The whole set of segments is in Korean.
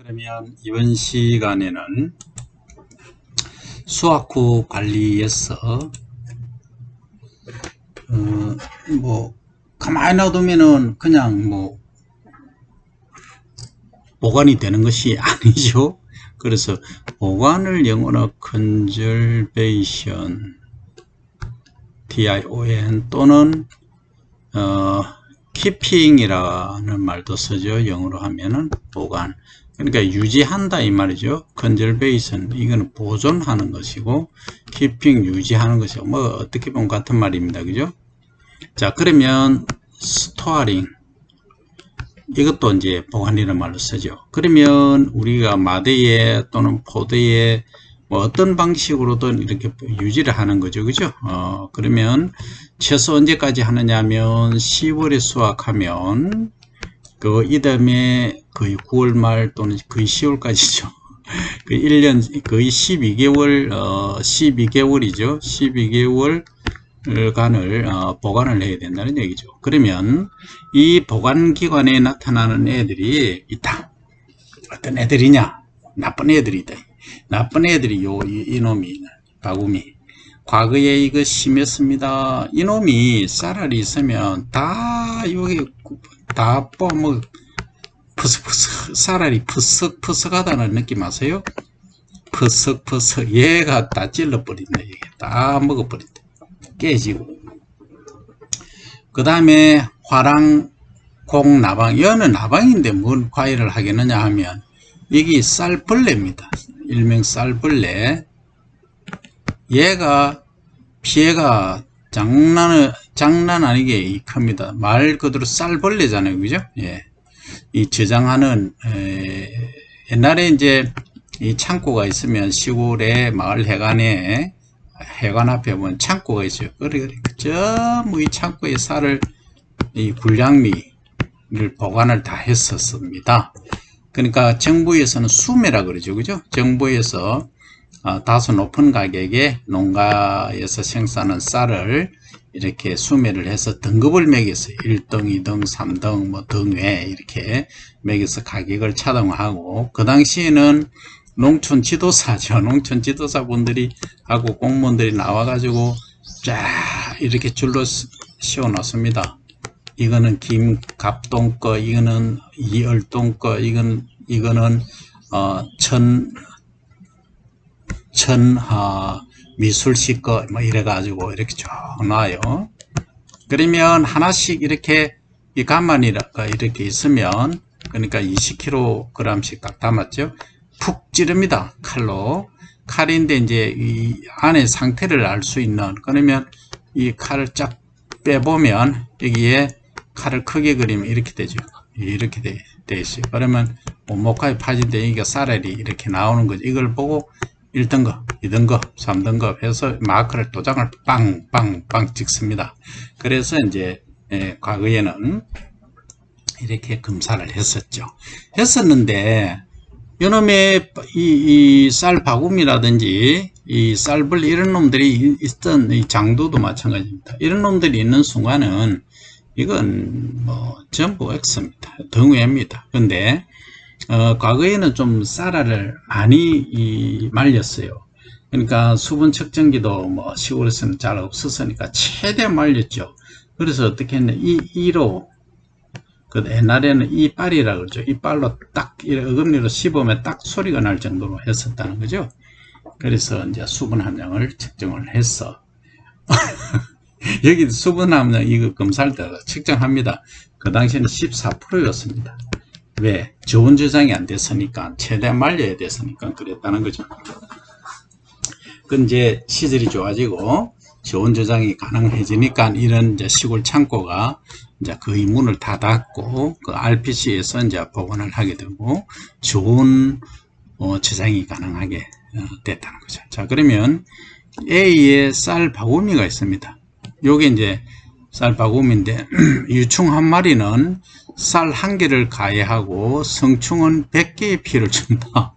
그러면 이번 시간에는 수확후 관리에서 가만히 놔두면은 그냥 보관이 되는 것이 아니죠. 그래서 보관을 영어로 conservation, TION 또는 keeping이라는 말도 쓰죠. 영어로 하면은 보관. 그러니까 유지한다 이 말이죠. conservation 이거는 보존하는 것이고 keeping 유지하는 것이고 어떻게 보면 같은 말입니다. 그죠? 자, 그러면 storing 이것도 이제 보관이라는 말로 쓰죠. 그러면 우리가 마대에 또는 포대에 어떤 방식으로든 이렇게 유지를 하는 거죠. 그죠? 그러면 최소 언제까지 하느냐 하면 10월에 수확하면 이 다음에 거의 9월 말 또는 거의 10월까지죠. 그 1년 거의 12개월이죠. 12개월간을 보관을 해야 된다는 얘기죠. 그러면 이 보관 기관에 나타나는 애들이 있다. 어떤 애들이냐? 나쁜 애들이다. 나쁜 애들이 이놈이 바구미. 과거에 이거 심했습니다. 이놈이 쌀알이 있으면 다 여기 다 푸석푸석 쌀알이 푸석푸석하다는 느낌 아세요? 푸석푸석 얘가 다 찔러버린다. 얘가 다 먹어버린다. 깨지고. 그 다음에 화랑, 공, 나방. 얘는 나방인데 뭔 과일을 하겠느냐 하면 이게 쌀벌레입니다. 일명 쌀벌레. 얘가 피해가 장난 아니게 큽니다. 말 그대로 쌀벌레잖아요. 그죠? 예. 이 저장하는, 옛날에 이제 이 창고가 있으면 시골에 마을 해관 앞에 보면 창고가 있어요. 이 창고에 쌀을, 이 불량미를 보관을 다 했었습니다. 그러니까 정부에서는 수매라 그러죠. 그죠? 정부에서 다소 높은 가격에 농가에서 생산한 쌀을 이렇게 수매를 해서 등급을 매겼어요. 1등, 2등, 3등, 등외 이렇게 매겨서 가격을 차등하고, 그 당시에는 농촌 지도사죠. 농촌 지도사분들이 하고 공무원들이 나와가지고 쫙 이렇게 줄로 씌워 놨습니다. 이거는 김갑동 거, 이거는 이얼동 거, 이거는 미술시 거, 이래가지고 이렇게 쭉 놔요. 그러면 하나씩 이렇게 이 간만이가 이렇게 있으면, 그러니까 20kg씩 딱 담았죠. 푹 찌릅니다. 칼로. 칼인데 이제 이 안에 상태를 알 수 있는, 그러면 이 칼을 쫙 빼보면 여기에 칼을 크게 그리면 이렇게 되죠. 이렇게 돼 있어요. 그러면 목화에 파진데 여기가 쌀알이 이렇게 나오는 거죠. 이걸 보고 1등급, 2등급, 3등급 해서 마크를 도장을 빵빵빵 찍습니다. 그래서 이제 과거에는 이렇게 검사를 했었는데 요놈의 이 쌀 바구미라든지 이 쌀벌레 이런 놈들이 있던 이 장도도 마찬가지입니다. 이런 놈들이 있는 순간은 이건 전부 X입니다. 등외입니다. 근데 과거에는 좀 쌀알을 많이 말렸어요. 그러니까 수분 측정기도 시골에서는 잘 없었으니까 최대 말렸죠. 그래서 어떻게 했냐, 옛날에는 이빨이라 그러죠. 이빨로 딱 어금니로 씹으면 딱 소리가 날 정도로 했었다는 거죠. 그래서 이제 수분 함량을 측정을 했어. 여기 수분 함량 이거 검사할 때 측정합니다. 그 당시에는 14%였습니다. 왜? 저온 저장이 안 됐으니까, 최대한 말려야 됐으니까 그랬다는 거죠. 그 이제 시절이 좋아지고 저온 저장이 가능해지니까 이런 이제 시골 창고가 이제 거의 문을 다 닫고 그 RPC에서 이제 보관을 하게 되고 좋은 저장이 가능하게 됐다는 거죠. 자, 그러면 A의 쌀 바구미가 있습니다. 요게 이제 쌀 바구미인데 유충 한 마리는 쌀 한 개를 가해하고 성충은 100개의 피를 준다.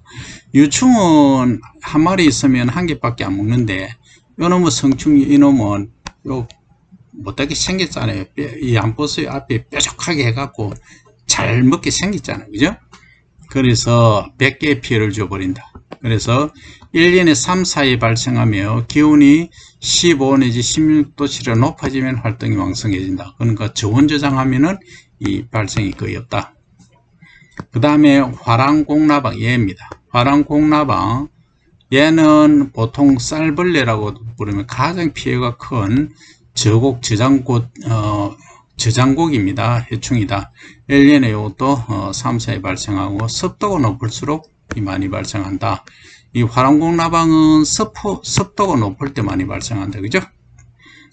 유충은 한 마리 있으면 한 개밖에 안 먹는데 요놈은 이놈은 못하게 생겼잖아요. 이 안 보세요? 앞에 뾰족하게 해갖고 잘 먹게 생겼잖아요. 그죠? 그래서 100개의 피해를 줘버린다. 그래서 1년에 3, 4회 발생하며 기온이 15 내지 16도씨로 높아지면 활동이 왕성해진다. 그러니까 저온 저장하면은 이 발생이 거의 없다. 그 다음에 화랑공나방 얘입니다. 화랑공나방 얘는 보통 쌀벌레라고 부르면 가장 피해가 큰 저장곡입니다. 해충이다. 1년에 이것도 3, 4회 발생하고 습도가 높을수록 많이 발생한다. 이 화랑공나방은 습도가 높을 때 많이 발생한다. 그죠?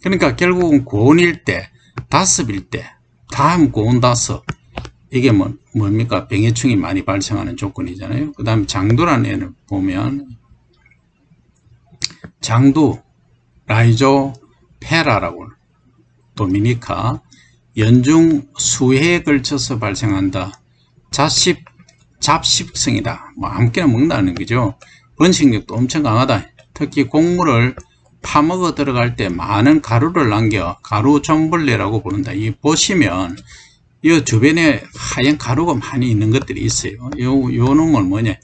그러니까 결국은 고온일 때, 다습일 때, 다음 고온 다습. 이게 뭡니까? 병해충이 많이 발생하는 조건이잖아요. 그 다음에 장두라는 애를 보면, 장두, 라이조페라라고, 도미니카, 연중 수해에 걸쳐서 발생한다. 잡식성이다. 아무렇게나 먹는다는 거죠. 번식력도 엄청 강하다. 특히 곡물을 파먹어 들어갈 때 많은 가루를 남겨 가루존벌레라고 부른다. 이 보시면 이 주변에 하얀 가루가 많이 있는 것들이 있어요. 요 놈은 뭐냐?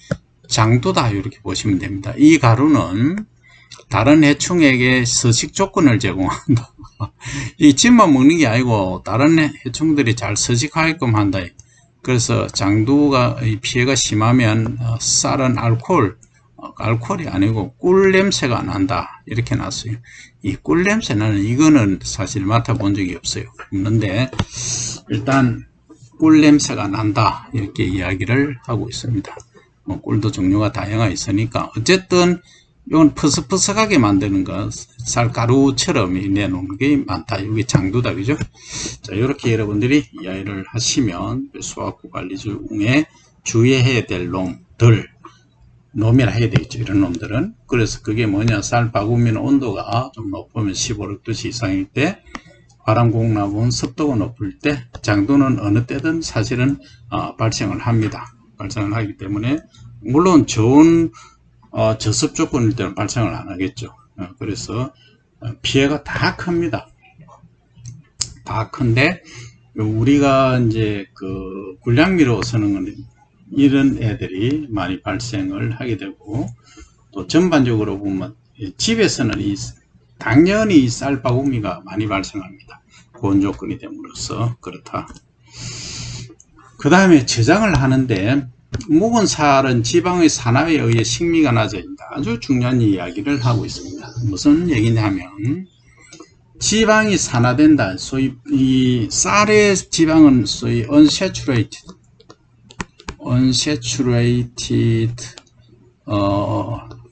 장두다. 이렇게 보시면 됩니다. 이 가루는 다른 해충에게 서식 조건을 제공한다. 이 집만 먹는 게 아니고 다른 해충들이 잘 서식하게끔 한다. 그래서 장두가 피해가 심하면 쌀은 알코올이 아니고 꿀 냄새가 난다. 이렇게 났어요. 이 꿀 냄새 나는 이거는 사실 맡아본 적이 없는데 일단 꿀 냄새가 난다. 이렇게 이야기를 하고 있습니다. 꿀도 종류가 다양하게 있으니까 어쨌든 이건 퍼석퍼석하게 만드는 거 쌀가루처럼 내놓는 게 많다. 이게 장두다. 그죠? 자, 이렇게 여러분들이 이해를 하시면 수확구 관리 중에 주의해야 될 놈이라 해야 되겠죠. 이런 놈들은. 그래서 그게 뭐냐? 쌀 바구미는 온도가 좀 높으면 15도 이상일 때, 화랑공나무는 습도가 높을 때, 장두는 어느 때든 사실은 발생을 합니다. 발생을 하기 때문에 물론 좋은 저습 조건일 때는 발생을 안 하겠죠. 그래서 피해가 다 큽니다. 다 큰데 우리가 이제 그 굴량미로 쓰는 건 이런 애들이 많이 발생을 하게 되고, 또 전반적으로 보면 집에서는 당연히 이 쌀바구미가 많이 발생합니다. 고온 조건이 됨으로써 그렇다. 그 다음에 저장을 하는데 묵은 쌀은 지방의 산화에 의해 식미가 낮아진다. 아주 중요한 이야기를 하고 있습니다. 무슨 얘기냐면 지방이 산화된다. 소위 이 쌀의 지방은 소위 unsaturated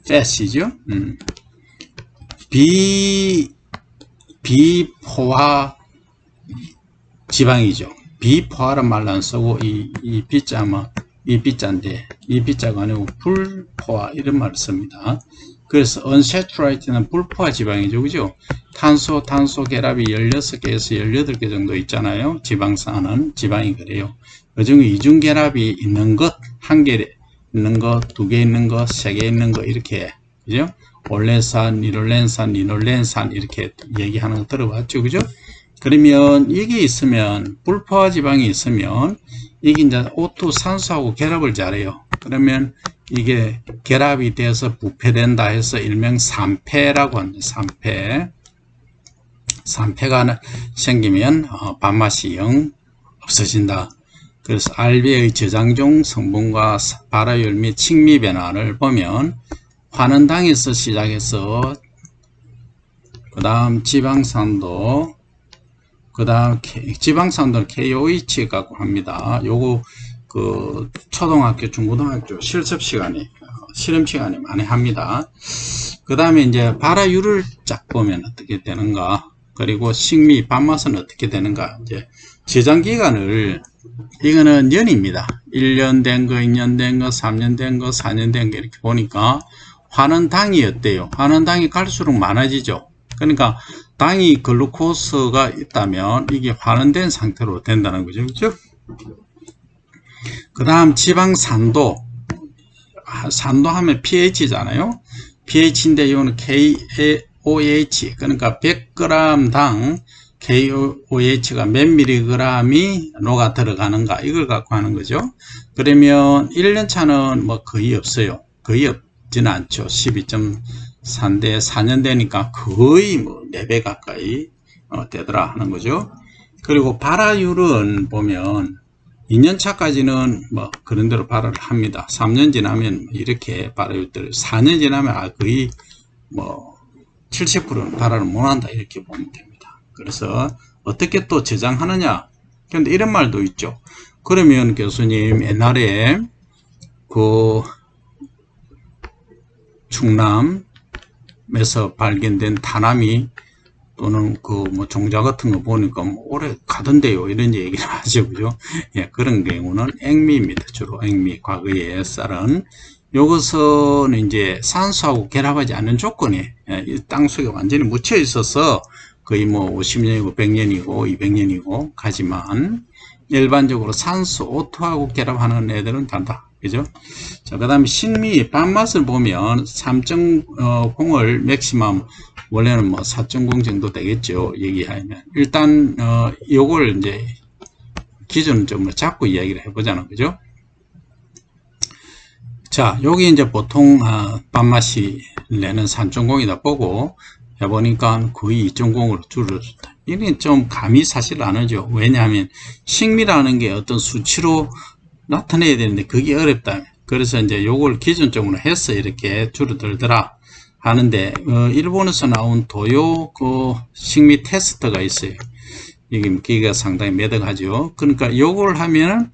fat이죠. 비포화 지방이죠. 비포화란 말로 안 쓰고 이 비자면 이 비자인데 이 비자가 아니고 불포화 이런 말을 씁니다. 그래서 unsaturated는 불포화 지방이죠. 그죠? 탄소 결합이 16개에서 18개 정도 있잖아요. 지방산은 지방이 그래요. 그 중에 이중 결합이 있는 것, 1개 있는 것, 2개 있는 것, 3개 있는 것, 이렇게. 그죠? 올레산, 리놀렌산 이렇게 얘기하는 거 들어봤죠. 그죠? 그러면 이게 있으면, 불포화 지방이 있으면 이게 이제 O2 산소하고 결합을 잘해요. 그러면 이게 결합이 돼서 부패된다 해서 일명 산패라고 합니다. 산패가 생기면 밥맛이 영 없어진다. 그래서 알비의 저장종 성분과 발화율 및 칭미 변화를 보면 환원당에서 시작해서 그 다음 지방산도, 그 다음 지방산도는 KOH라고 합니다. 요거 그 초등학교, 중고등학교 실습 시간에 실험 시간에 많이 합니다. 그 다음에 이제 발화율을 쫙 보면 어떻게 되는가, 그리고 식미 밥맛은 어떻게 되는가. 이제 저장 기간을, 이거는 년입니다. 1년 된 거, 2년 된 거, 3년 된 거, 4년 된 거 이렇게 보니까 환원당이 어때요? 환원당이 갈수록 많아지죠. 그러니까 당이 글루코스가 있다면 이게 환원된 상태로 된다는 거죠. 그렇죠? 그 다음 지방산도, 산도하면 pH잖아요. pH인데 이거는 KOH, 그러니까 100g당 KOH가 몇 미리그램이 녹아 들어가는가, 이걸 갖고 하는 거죠. 그러면 1년 차는 뭐 거의 없어요. 거의 없지는 않죠. 12.4인데 4년 되니까 거의 뭐 4배 가까이 되더라 하는 거죠. 그리고 발화율은 보면 2년 차까지는 뭐 그런 대로 발화를 합니다. 3년 지나면 이렇게 발화율들, 4년 지나면 거의 뭐 70%는 발화를 못한다 이렇게 보면 됩니다. 그래서 어떻게 또 저장하느냐? 그런데 이런 말도 있죠. 그러면 교수님 옛날에 그 충남에서 발견된 다나미 또는 그 뭐 종자 같은 거 보니까 뭐 오래 가던데요 이런 얘기를 하죠. 그죠? 예, 그런 경우는 액미입니다. 주로 액미. 과거의 쌀은 요것은 이제 산소하고 결합하지 않는 조건에 땅 속에 완전히 묻혀 있어서 거의 뭐 50년이고 100년이고 200년이고 가지만 일반적으로 산소 오토하고 결합하는 애들은 단다. 그죠? 자, 그 다음에 신미, 밥맛을 보면 3.0을 맥시멈, 원래는 뭐 4.0 정도 되겠죠. 얘기하면. 일단, 요걸 이제 기준점으로 잡고 이야기를 해보자는 거죠. 자, 여기 이제 보통, 밥맛이 내는 3.0이다 보고 해보니까 거의 2.0으로 줄어들었다. 이게 좀 감이 사실 안 오죠. 왜냐하면 식미라는 게 어떤 수치로 나타내야 되는데 그게 어렵다. 그래서 이제 요걸 기준점으로 해서 이렇게 줄어들더라 하는데 일본에서 나온 도요 그 식미 테스트가 있어요. 이게 상당히 매덕하죠. 그러니까 요걸 하면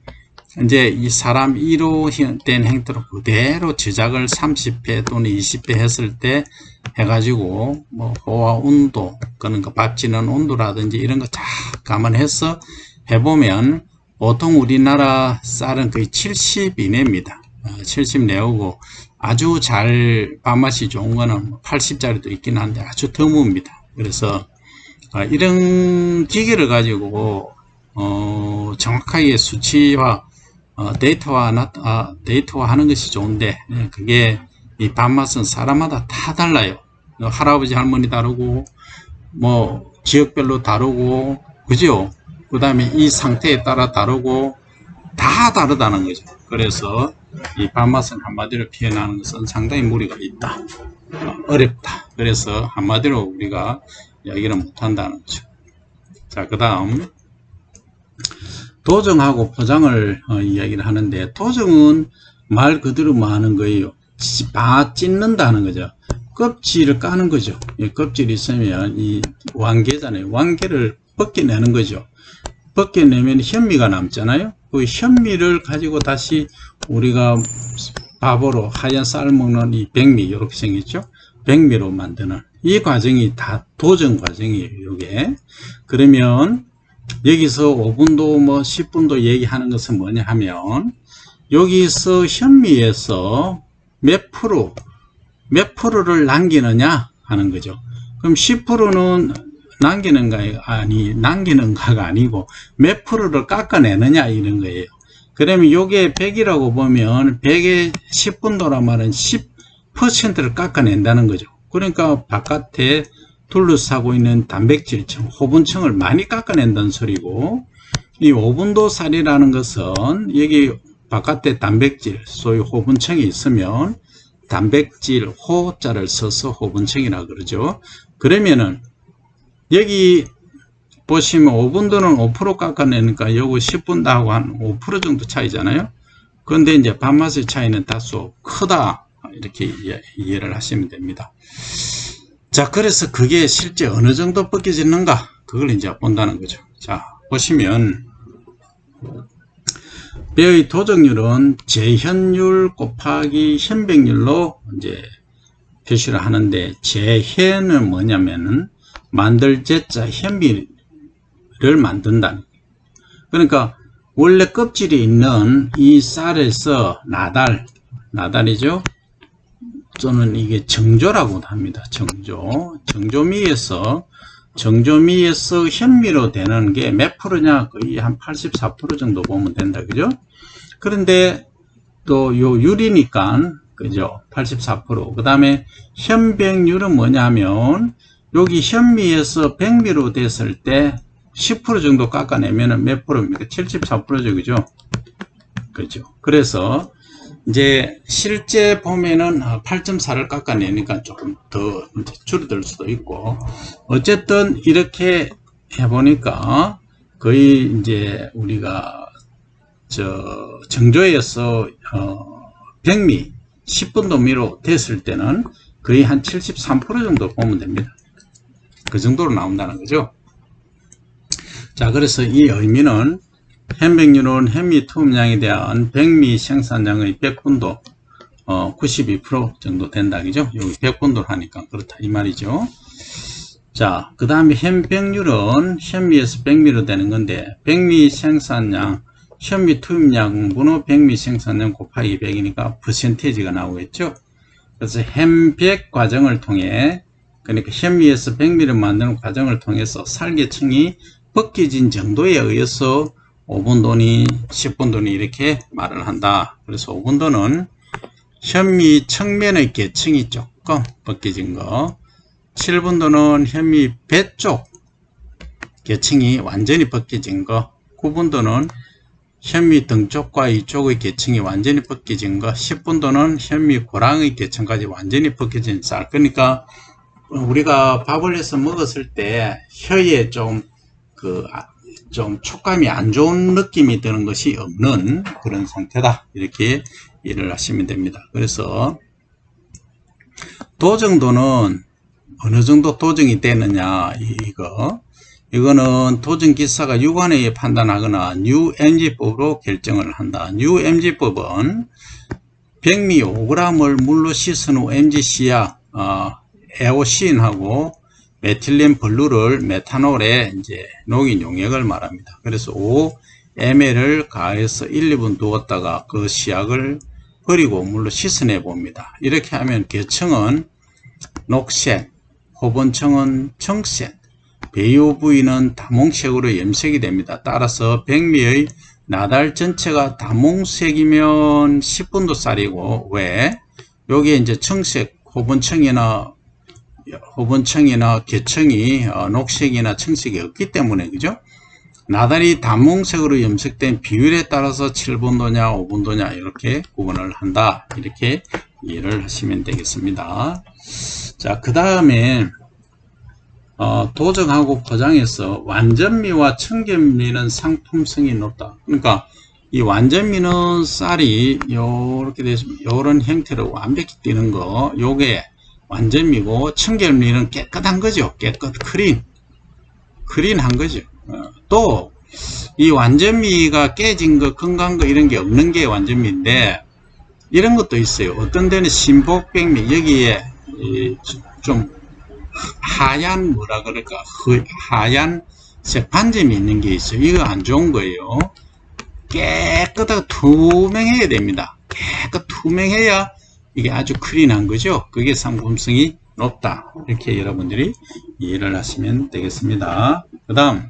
이제 이 사람 1호 된 행태로 그대로 제작을 30회 또는 20회 했을 때 해가지고 뭐 호화 온도 그러니까 밥 지는 온도라든지 이런 거 다 감안해서 해보면 보통 우리나라 쌀은 거의 70 이내입니다. 70 내오고 아주 잘 밥맛이 좋은 거는 80짜리도 있긴 한데 아주 드뭅니다. 그래서 이런 기계를 가지고 정확하게 수치화 데이터화 하는 것이 좋은데 그게 이 밥맛은 사람마다 다 달라요. 할아버지 할머니 다르고 뭐 지역별로 다르고 그죠? 그 다음에 이 상태에 따라 다르고 다 다르다는 거죠. 그래서 이 밥맛은 한마디로 표현하는 것은 상당히 무리가 있다. 어렵다. 그래서 한마디로 우리가 이야기를 못한다는 거죠. 자, 그 다음 도정하고 포장을 이야기를 하는데 도정은 말 그대로 뭐 하는 거예요. 찢는다는 거죠. 껍질을 까는 거죠. 껍질이 있으면 이 왕개잖아요. 왕개를 벗겨내는 거죠. 벗겨내면 현미가 남잖아요. 그 현미를 가지고 다시 우리가 밥으로 하얀 쌀 먹는 이 백미 이렇게 생겼죠. 백미로 만드는 이 과정이 다 도정 과정이에요. 이게 그러면 여기서 5분도 뭐 10분도 얘기하는 것은 뭐냐 하면 여기서 현미에서 몇 프로를 남기느냐 하는 거죠. 그럼 10%는 남기는가가 아니고 몇 프로를 깎아내느냐 이런 거예요. 그러면 요게 100이라고 보면 100에 10분도란 말은 10%를 깎아낸다는 거죠. 그러니까 바깥에 둘러싸고 있는 단백질층, 호분층을 많이 깎아낸다는 소리고 이 5분도 쌀이라는 것은 여기 바깥에 단백질, 소위 호분층이 있으면 단백질 호자를 써서 호분층이라 그러죠. 그러면은 여기 보시면 5분도는 5% 깎아내니까 요거 10분도하고 한 5% 정도 차이잖아요. 그런데 이제 밥맛의 차이는 다소 크다. 이렇게 이해를 하시면 됩니다. 자, 그래서 그게 실제 어느 정도 벗겨지는가? 그걸 이제 본다는 거죠. 자, 보시면 뼈의 도정률은 재현율 곱하기 현백률로 이제 표시를 하는데 재현은 뭐냐면은 만들 제자 현미를 만든다는 거예요. 그러니까 원래 껍질이 있는 이 쌀에서 나달이죠. 또는 이게 정조라고 합니다. 정조미에서 현미로 되는 게 몇 프로냐? 거의 한 84% 정도 보면 된다. 그죠? 그런데 또 요 유리니까 그죠? 84%. 그 다음에 현백률은 뭐냐면 여기 현미에서 백미로 됐을 때 10% 정도 깎아내면 몇 프로입니까? 74%죠. 그죠? 그죠. 그래서 이제 실제 보면은 8.4를 깎아내니까 조금 더 줄어들 수도 있고, 어쨌든 이렇게 해보니까 거의 이제 우리가 정조에서 백미 10분 도미로 됐을 때는 거의 한 73% 정도 보면 됩니다. 그 정도로 나온다는 거죠. 자, 그래서 이 의미는 현백률은 현미 투입량에 대한 백미 생산량의 100분도 92% 정도 된다죠. 여기 100분도를 하니까 그렇다 이 말이죠. 자, 그 다음에 현백률은 현미에서 백미로 되는 건데, 백미 생산량 현미 투입량분의 백미 생산량 곱하기 100이니까 퍼센테이지가 나오겠죠. 그래서 현백 과정을 통해, 그러니까 현미에서 백미를 만드는 과정을 통해서 살계층이 벗겨진 정도에 의해서 5분도니 10분도니 이렇게 말을 한다. 그래서 5분도는 현미 측면의 계층이 조금 벗겨진 거, 7분도는 현미 배 쪽 계층이 완전히 벗겨진 거, 9분도는 현미 등 쪽과 이쪽의 계층이 완전히 벗겨진 거, 10분도는 현미 고랑의 계층까지 완전히 벗겨진 쌀. 그러니까 우리가 밥을 해서 먹었을 때 혀에 좀 촉감이 안 좋은 느낌이 드는 것이 없는 그런 상태다. 이렇게 이해를 하시면 됩니다. 그래서 도정도는 어느 정도 도정이 되느냐, 이거는 도정기사가 유관회에 판단하거나 뉴MG법으로 결정을 한다. 뉴MG법은 백미 5g을 물로 씻은 후 MgC와 에오신하고 메틸렌 블루를 메탄올에 이제 녹인 용액을 말합니다. 그래서 5ml을 가해서 1, 2분 두었다가 그 시약을 버리고 물로 씻어내 봅니다. 이렇게 하면 계층은 녹색, 호본층은 청색, 배유 부위는 다몽색으로 염색이 됩니다. 따라서 백미의 나달 전체가 다몽색이면 10분도 쌀이고, 왜? 여기에 이제 청색, 호본층이나 계층이 녹색이나 청색이 없기 때문에, 그죠? 나달이 다몽색으로 염색된 비율에 따라서 7분도냐 5분도냐 이렇게 구분을 한다. 이렇게 이해를 하시면 되겠습니다. 자, 그 다음에 도정하고 포장해서 완전미와 청결미는 상품성이 높다. 그러니까 이 완전미는 쌀이 요렇게 되시면 요런 형태로 완벽히 띄는 거, 요게 완전미고, 청결미는 깨끗한 거죠. 깨끗 클린한 거죠. 또 이 완전미가 깨진 거, 건강한 거 이런 게 없는 게 완전미인데, 이런 것도 있어요. 어떤 데는 신복백미, 여기에 좀 하얀 뭐라 그럴까, 하얀색 반점이 있는 게 있어요. 이거 안 좋은 거예요. 깨끗하고 투명해야 됩니다. 깨끗 투명해야 이게 아주 클린한 거죠. 그게 상품성이 높다. 이렇게 여러분들이 이해를 하시면 되겠습니다. 그 다음,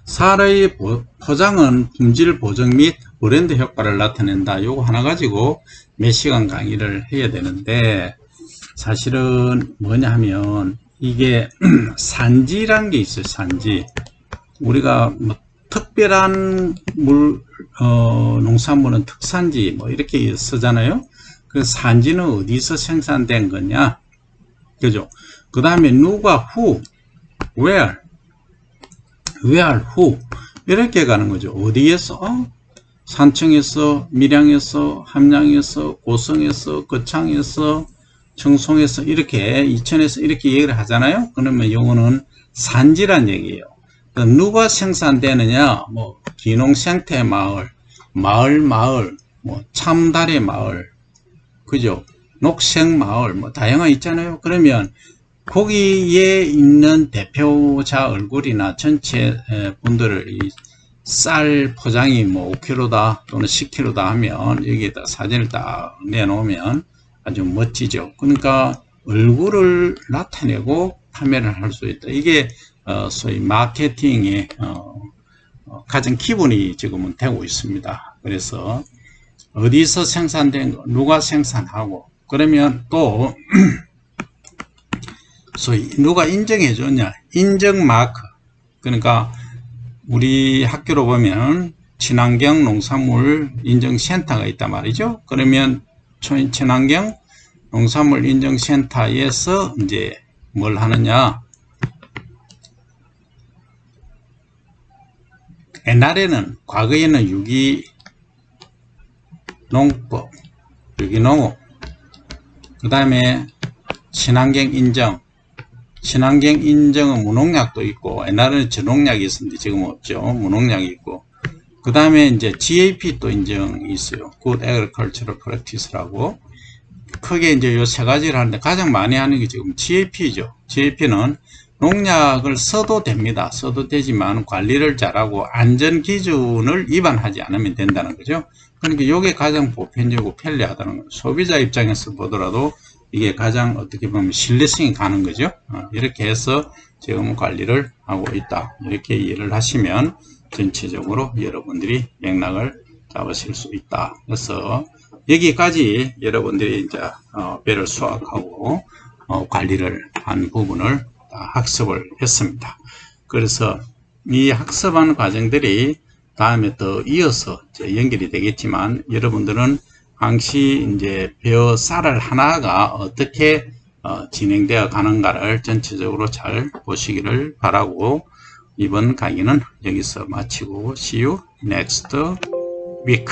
쌀의 포장은 품질 보정 및 브랜드 효과를 나타낸다. 요거 하나 가지고 몇 시간 강의를 해야 되는데, 사실은 뭐냐 하면 이게 산지란 게 있어요. 산지. 우리가 뭐 특별한 농산물은 특산지 뭐 이렇게 쓰잖아요. 그 산지는 어디서 생산된 거냐, 그죠? 그 다음에 누가 who, where who 이렇게 가는 거죠. 어디에서? 산청에서, 밀양에서, 함양에서, 고성에서, 거창에서, 청송에서, 이렇게 이천에서 이렇게 얘기를 하잖아요. 그러면 요거는 산지란 얘기예요. 누가 생산되느냐, 뭐 기농생태 마을, 뭐 참달의 마을, 그죠? 녹색마을, 뭐 다양한 있잖아요. 그러면 거기에 있는 대표자 얼굴이나 전체 분들을 이 쌀 포장이 뭐 5kg다 또는 10kg다 하면 여기에다 사진을 딱 내놓으면 아주 멋지죠. 그러니까 얼굴을 나타내고 판매를 할 수 있다. 이게 소위 마케팅의 가장 기본이 지금은 되고 있습니다. 그래서 어디서 생산된 거, 누가 생산하고, 그러면 또 소위 누가 인정해 줬냐, 인증 마크. 그러니까 우리 학교로 보면 친환경 농산물 인증센터가 있단 말이죠. 그러면 친환경 농산물 인증센터에서 이제 뭘 하느냐. 옛날에는, 과거에는 유기농법, 유기농업, 그 다음에 친환경 인증은 무농약도 있고, 옛날에는 저농약이 있었는데 지금 없죠. 무농약이 있고, 그 다음에 이제 GAP 또 인증이 있어요. Good Agricultural Practice라고. 크게 이제 요 세 가지를 하는데 가장 많이 하는 게 지금 GAP죠. GAP는 농약을 써도 됩니다. 써도 되지만 관리를 잘하고 안전 기준을 위반하지 않으면 된다는 거죠. 그러니까 이게 가장 보편적이고 편리하다는 거죠. 소비자 입장에서 보더라도 이게 가장 어떻게 보면 신뢰성이 가는 거죠. 이렇게 해서 지금 관리를 하고 있다. 이렇게 이해를 하시면 전체적으로 여러분들이 맥락을 잡으실 수 있다. 그래서 여기까지 여러분들이 이제 배를 수확하고 관리를 한 부분을 학습을 했습니다. 그래서 이 학습하는 과정들이 다음에 더 이어서 연결이 되겠지만, 여러분들은 항시 이제 벼 쌀알 하나가 어떻게 진행되어 가는가를 전체적으로 잘 보시기를 바라고, 이번 강의는 여기서 마치고 see you next week.